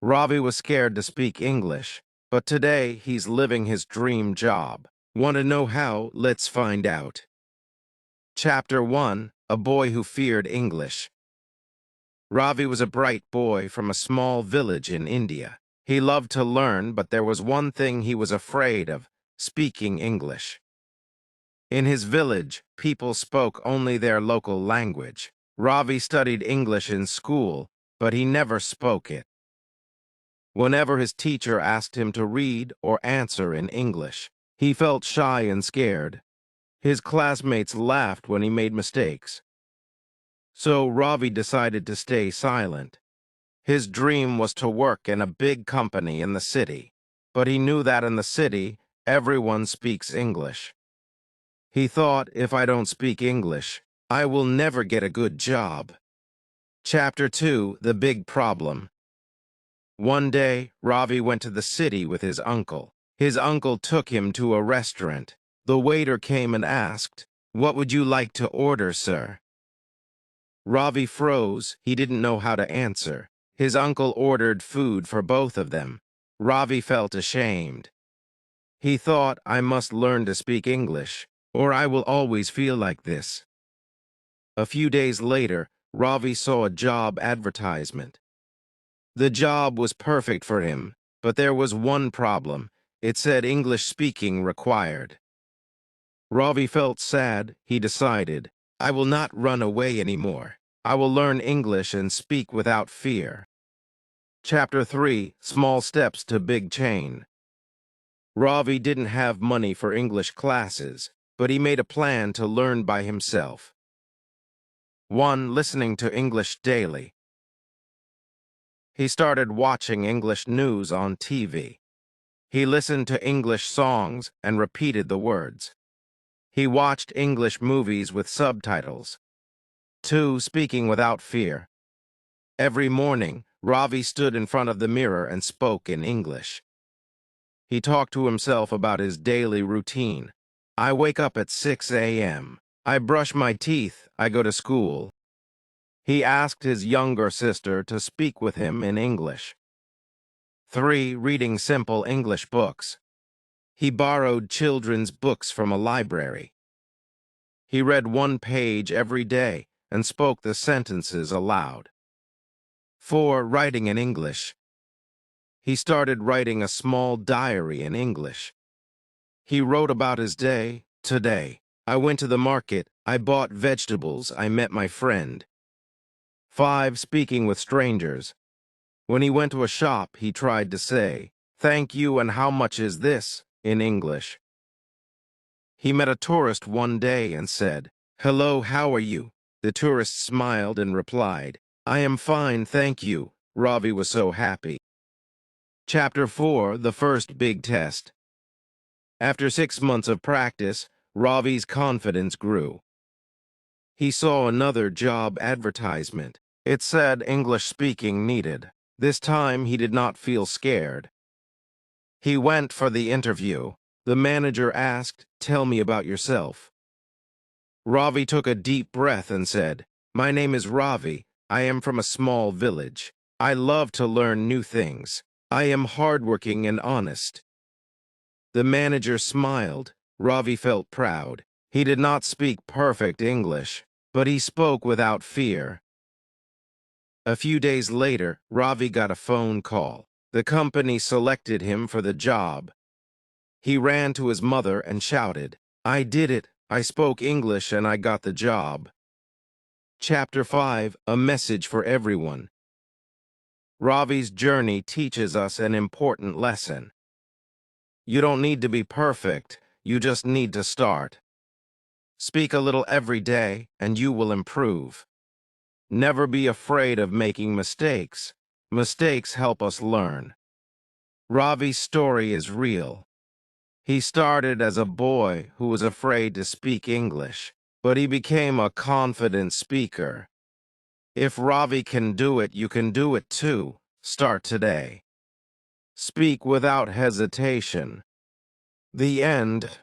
Ravi was scared to speak English, but today he's living his dream job. Want to know how? Let's find out. Chapter 1: A Boy Who Feared English. Ravi was a bright boy from a small village in India. He loved to learn, but there was one thing he was afraid of: speaking English. In his village, people spoke only their local language. Ravi studied English in school, but he never spoke it. Whenever his teacher asked him to read or answer in English, he felt shy and scared. His classmates laughed when he made mistakes. So Ravi decided to stay silent. His dream was to work in a big company in the city, but he knew that in the city, everyone speaks English. He thought, if I don't speak English, I will never get a good job. Chapter 2: The Big Problem. One day, Ravi went to the city with his uncle. His uncle took him to a restaurant. The waiter came and asked, "What would you like to order, sir?" Ravi froze. He didn't know how to answer. His uncle ordered food for both of them. Ravi felt ashamed. He thought, I must learn to speak English, or I will always feel like this. A few days later, Ravi saw a job advertisement. The job was perfect for him, but there was one problem. It said English speaking required. Ravi felt sad. He decided, I will not run away anymore. I will learn English and speak without fear. Chapter 3: Small Steps to Big Change. Ravi didn't have money for English classes, but he made a plan to learn by himself. 1. Listening to English daily. He started watching English news on TV. He listened to English songs and repeated the words. He watched English movies with subtitles. 2. Speaking without fear. Every morning, Ravi stood in front of the mirror and spoke in English. He talked to himself about his daily routine. I wake up at 6 a.m. I brush my teeth. I go to school. He asked his younger sister to speak with him in English. 3. Reading simple English books. He borrowed children's books from a library. He read one page every day and spoke the sentences aloud. 4. Writing in English. He started writing a small diary in English. He wrote about his day. Today, I went to the market. I bought vegetables. I met my friend. 5. Speaking with strangers. When he went to a shop, he tried to say, "Thank you and how much is this?" in English. He met a tourist one day and said, "Hello, how are you?" The tourist smiled and replied, "I am fine, thank you." Ravi was so happy. Chapter 4: The First Big Test. After 6 months of practice, Ravi's confidence grew. He saw another job advertisement. It said English speaking needed. This time he did not feel scared. He went for the interview. The manager asked, "Tell me about yourself." Ravi took a deep breath and said, "My name is Ravi. I am from a small village. I love to learn new things. I am hardworking and honest." The manager smiled. Ravi felt proud. He did not speak perfect English, but he spoke without fear. A few days later, Ravi got a phone call. The company selected him for the job. He ran to his mother and shouted, "I did it! I spoke English and I got the job." Chapter 5: A Message for Everyone. Ravi's journey teaches us an important lesson. You don't need to be perfect, you just need to start. Speak a little every day and you will improve. Never be afraid of making mistakes. Mistakes help us learn. Ravi's story is real. He started as a boy who was afraid to speak English, but he became a confident speaker. If Ravi can do it, you can do it too. Start today. Speak without hesitation. The end.